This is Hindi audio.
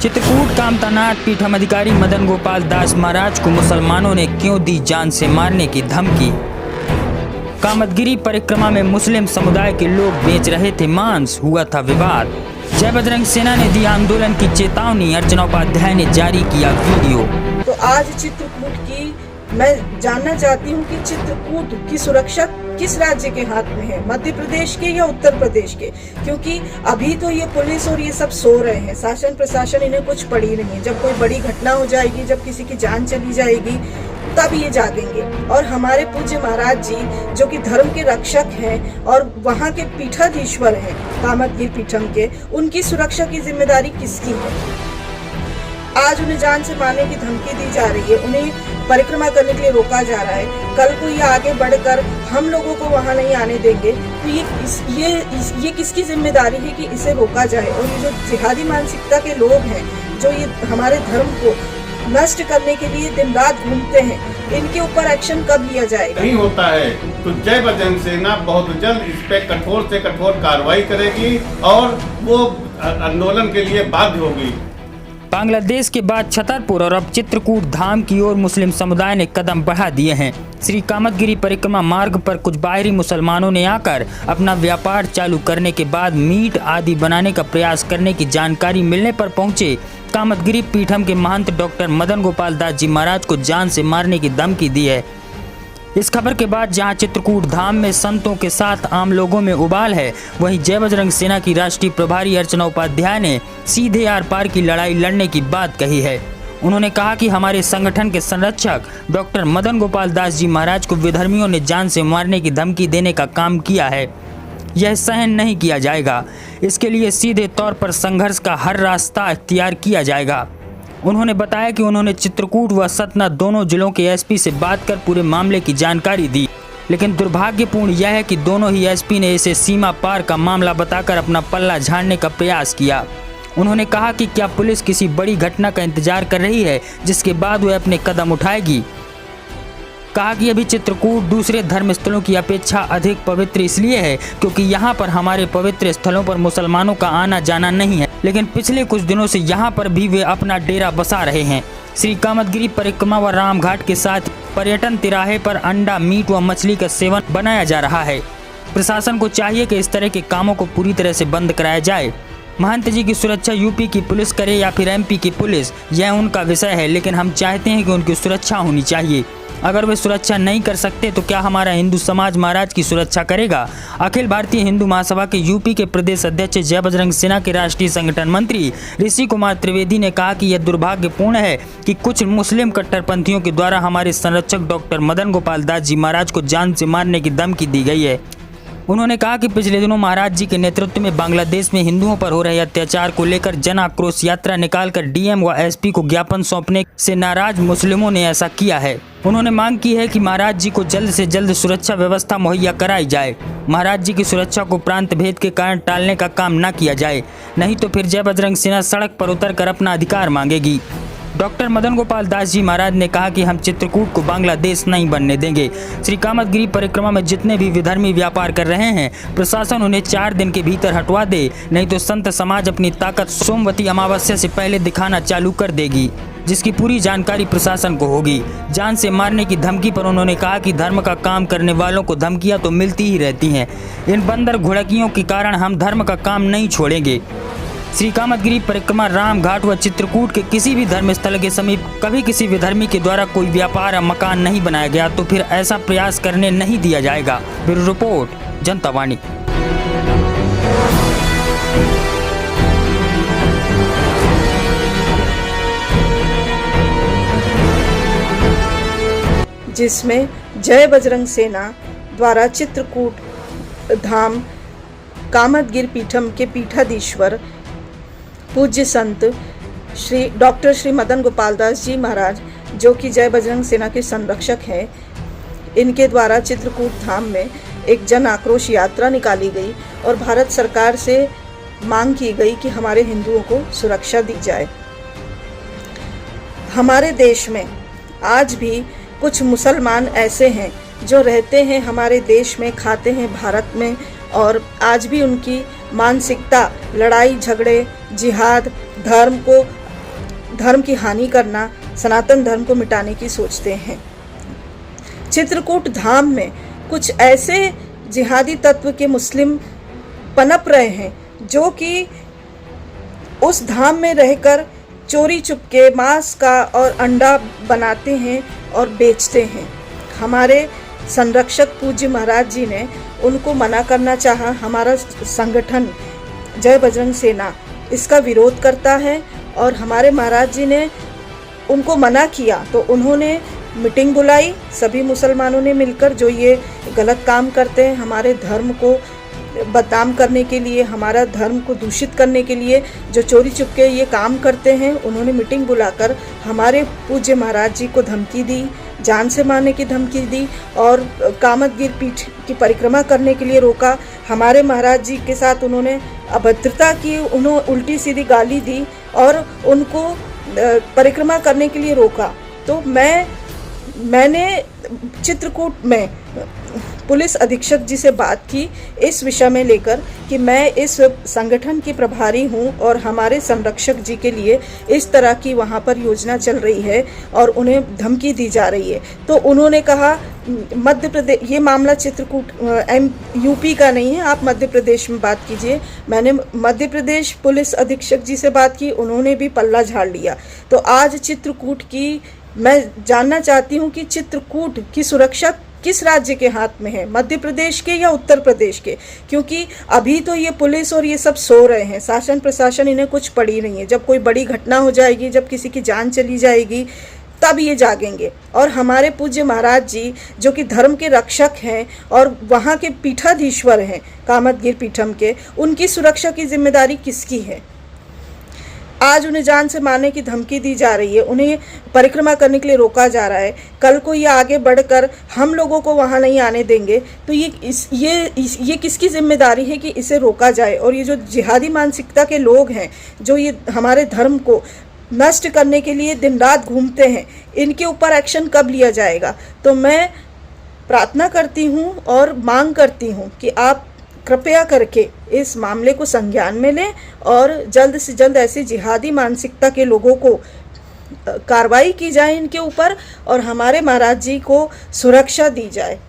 चित्रकूट कामतानाथ पीठम अधिकारी मदन गोपाल दास महाराज को मुसलमानों ने क्यों दी जान से मारने की धमकी। कामदगिरी परिक्रमा में मुस्लिम समुदाय के लोग बेच रहे थे मांस, हुआ था विवाद। जय बजरंग सेना ने दी आंदोलन की चेतावनी, अर्चना उपाध्याय ने जारी किया वीडियो। तो आज चित्रकूट की मैं जानना चाहती हूँ कि चित्रकूट की सुरक्षा किस राज्य के हाथ में है, मध्य प्रदेश के या उत्तर प्रदेश के? क्योंकि अभी तो ये पुलिस और ये सब सो रहे हैं, शासन प्रशासन इन्हें कुछ पड़ी नहीं है। जब कोई बड़ी घटना हो जाएगी, जब किसी की जान चली जाएगी, तब ये जागेंगे। और हमारे पूज्य महाराज जी जो कि धर्म के रक्षक हैं और वहाँ के पीठाधीश्वर हैं कामदगिरी पीठम के, उनकी सुरक्षा की जिम्मेदारी किसकी है? आज उन्हें जान से मारने की धमकी दी जा रही है, उन्हें परिक्रमा करने के लिए रोका जा रहा है। कल को ये आगे बढ़कर हम लोगों को वहाँ नहीं आने देंगे, तो ये किसकी जिम्मेदारी है कि इसे रोका जाए? और ये जो जिहादी मानसिकता के लोग हैं, जो ये हमारे धर्म को नष्ट करने के लिए दिन रात घूमते हैं, इनके ऊपर एक्शन कब लिया जाएगा? नहीं होता है तो जय बजरंग सेना बहुत जल्द इस पे कठोर से कठोर कार्रवाई करेगी और वो आंदोलन के लिए बाध्य होगी। बांग्लादेश के बाद छतरपुर और अब चित्रकूट धाम की ओर मुस्लिम समुदाय ने कदम बढ़ा दिए हैं। श्री कामदगिरी परिक्रमा मार्ग पर कुछ बाहरी मुसलमानों ने आकर अपना व्यापार चालू करने के बाद मीट आदि बनाने का प्रयास करने की जानकारी मिलने पर पहुंचे कामदगिरी पीठम के महंत डॉक्टर मदन गोपाल दास जी महाराज को जान से मारने की धमकी दी है। इस खबर के बाद जहां चित्रकूट धाम में संतों के साथ आम लोगों में उबाल है, वहीं जय बजरंग सेना की राष्ट्रीय प्रभारी अर्चना उपाध्याय ने सीधे आर पार की लड़ाई लड़ने की बात कही है। उन्होंने कहा कि हमारे संगठन के संरक्षक डॉक्टर मदन गोपाल दास जी महाराज को विधर्मियों ने जान से मारने की धमकी देने का काम किया है, यह सहन नहीं किया जाएगा। इसके लिए सीधे तौर पर संघर्ष का हर रास्ता इख्तियार किया जाएगा। उन्होंने बताया कि उन्होंने चित्रकूट व सतना दोनों जिलों के एसपी से बात कर पूरे मामले की जानकारी दी, लेकिन दुर्भाग्यपूर्ण यह है कि दोनों ही एसपी ने इसे सीमा पार का मामला बताकर अपना पल्ला झाड़ने का प्रयास किया। उन्होंने कहा कि क्या पुलिस किसी बड़ी घटना का इंतजार कर रही है जिसके बाद वह अपने कदम उठाएगी। कहा कि अभी चित्रकूट दूसरे धर्म स्थलों की अपेक्षा अधिक पवित्र इसलिए है क्योंकि यहाँ पर हमारे पवित्र स्थलों पर मुसलमानों का आना जाना नहीं है, लेकिन पिछले कुछ दिनों से यहाँ पर भी वे अपना डेरा बसा रहे हैं। श्री कामदगिरी परिक्रमा व रामघाट के साथ पर्यटन तिराहे पर अंडा, मीट व मछली का सेवन बनाया जा रहा है। प्रशासन को चाहिए कि इस तरह के कामों को पूरी तरह से बंद कराया जाए। महंत जी की सुरक्षा यूपी की पुलिस करे या फिर एमपी की पुलिस, यह उनका विषय है, लेकिन हम चाहते हैं कि उनकी सुरक्षा होनी चाहिए। अगर वे सुरक्षा नहीं कर सकते तो क्या हमारा हिंदू समाज महाराज की सुरक्षा करेगा? अखिल भारतीय हिंदू महासभा के यूपी के प्रदेश अध्यक्ष जय बजरंग सेना के राष्ट्रीय संगठन मंत्री ऋषि कुमार त्रिवेदी ने कहा कि यह दुर्भाग्यपूर्ण है कि कुछ मुस्लिम कट्टरपंथियों के द्वारा हमारे संरक्षक डॉक्टर मदन गोपाल दास जी महाराज को जान से मारने की धमकी दी गई है। उन्होंने कहा कि पिछले दिनों महाराज जी के नेतृत्व में बांग्लादेश में हिंदुओं पर हो रहे अत्याचार को लेकर जन आक्रोश यात्रा निकालकर डीएम व एसपी को ज्ञापन सौंपने से नाराज मुस्लिमों ने ऐसा किया है। उन्होंने मांग की है कि महाराज जी को जल्द से जल्द सुरक्षा व्यवस्था मुहैया कराई जाए। महाराज जी की सुरक्षा को प्रांत भेद के कारण टालने का काम न किया जाए, नहीं तो फिर जय बजरंग सेना सड़क पर उतरकर अपना अधिकार मांगेगी। डॉक्टर मदन गोपाल दास जी महाराज ने कहा कि हम चित्रकूट को बांग्लादेश नहीं बनने देंगे। श्री कामदगिरी परिक्रमा में जितने भी विधर्मी व्यापार कर रहे हैं, प्रशासन उन्हें 4 दिन के भीतर हटवा दे, नहीं तो संत समाज अपनी ताकत सोमवती अमावस्या से पहले दिखाना चालू कर देगी, जिसकी पूरी जानकारी प्रशासन को होगी। जान से मारने की धमकी पर उन्होंने कहा कि धर्म का काम करने वालों को धमकियां तो मिलती ही रहती हैं। इन बंदर घुड़कियों के कारण हम धर्म का काम नहीं छोड़ेंगे। श्री कामदगिरी परिक्रमा रामघाट व चित्रकूट के किसी भी धर्म स्थल के समीप कभी किसी विधर्मी के द्वारा कोई व्यापार या मकान नहीं बनाया गया तो फिर ऐसा प्रयास करने नहीं दिया जाएगा। ब्यूरो रिपोर्ट, जनता वाणी। जिसमें जय बजरंग सेना द्वारा चित्रकूट धाम कामदगिरी पीठम के पीठाधीश्वर पूज्य संत डॉक्टर श्री मदन गोपाल दास जी महाराज, जो कि जय बजरंग सेना के संरक्षक हैं, इनके द्वारा चित्रकूट धाम में एक जन आक्रोश यात्रा निकाली गई और भारत सरकार से मांग की गई कि हमारे हिंदुओं को सुरक्षा दी जाए। हमारे देश में आज भी कुछ मुसलमान ऐसे हैं जो रहते हैं हमारे देश में, खाते हैं भारत में, और आज भी उनकी मानसिकता लड़ाई झगड़े, जिहाद, धर्म को धर्म की हानि करना, सनातन धर्म को मिटाने की सोचते हैं। चित्रकूट धाम में कुछ ऐसे जिहादी तत्व के मुस्लिम पनप रहे हैं जो कि उस धाम में रहकर चोरी चुपके मांस का और अंडा बनाते हैं और बेचते हैं। हमारे संरक्षक पूज्य महाराज जी ने उनको मना करना चाहा। हमारा संगठन जय बजरंग सेना इसका विरोध करता है और हमारे महाराज जी ने उनको मना किया तो उन्होंने मीटिंग बुलाई, सभी मुसलमानों ने मिलकर, जो ये गलत काम करते हैं, हमारे धर्म को बदनाम करने के लिए, हमारा धर्म को दूषित करने के लिए जो चोरी चुपके ये काम करते हैं, उन्होंने मीटिंग बुलाकर हमारे पूज्य महाराज जी को धमकी दी, जान से मारने की धमकी दी और कामदगिर पीठ की परिक्रमा करने के लिए रोका। हमारे महाराज जी के साथ उन्होंने अभद्रता की, उन्होंने उल्टी सीधी गाली दी और उनको परिक्रमा करने के लिए रोका। तो मैंने चित्रकूट में पुलिस अधीक्षक जी से बात की इस विषय में लेकर कि मैं इस संगठन की प्रभारी हूं और हमारे संरक्षक जी के लिए इस तरह की वहां पर योजना चल रही है और उन्हें धमकी दी जा रही है। तो उन्होंने कहा मध्य प्रदेश, ये मामला चित्रकूट यूपी का नहीं है, आप मध्य प्रदेश में बात कीजिए। मैंने मध्य प्रदेश पुलिस अधीक्षक जी से बात की, उन्होंने भी पल्ला झाड़ लिया। तो आज चित्रकूट की मैं जानना चाहती हूँ कि चित्रकूट की सुरक्षा किस राज्य के हाथ में है, मध्य प्रदेश के या उत्तर प्रदेश के? क्योंकि अभी तो ये पुलिस और ये सब सो रहे हैं, शासन प्रशासन इन्हें कुछ पड़ी नहीं है। जब कोई बड़ी घटना हो जाएगी, जब किसी की जान चली जाएगी, तब ये जागेंगे। और हमारे पूज्य महाराज जी जो कि धर्म के रक्षक हैं और वहाँ के पीठाधीश्वर हैं कामदगिर पीठम के, उनकी सुरक्षा की जिम्मेदारी किसकी है? आज उन्हें जान से मारने की धमकी दी जा रही है, उन्हें परिक्रमा करने के लिए रोका जा रहा है। कल को ये आगे बढ़कर हम लोगों को वहाँ नहीं आने देंगे, तो ये किसकी जिम्मेदारी है कि इसे रोका जाए? और ये जो जिहादी मानसिकता के लोग हैं, जो ये हमारे धर्म को नष्ट करने के लिए दिन रात घूमते हैं, इनके ऊपर एक्शन कब लिया जाएगा? तो मैं प्रार्थना करती हूँ और मांग करती हूँ कि आप कृपया करके इस मामले को संज्ञान में लें और जल्द से जल्द ऐसे जिहादी मानसिकता के लोगों को कार्रवाई की जाए इनके ऊपर और हमारे महाराज जी को सुरक्षा दी जाए।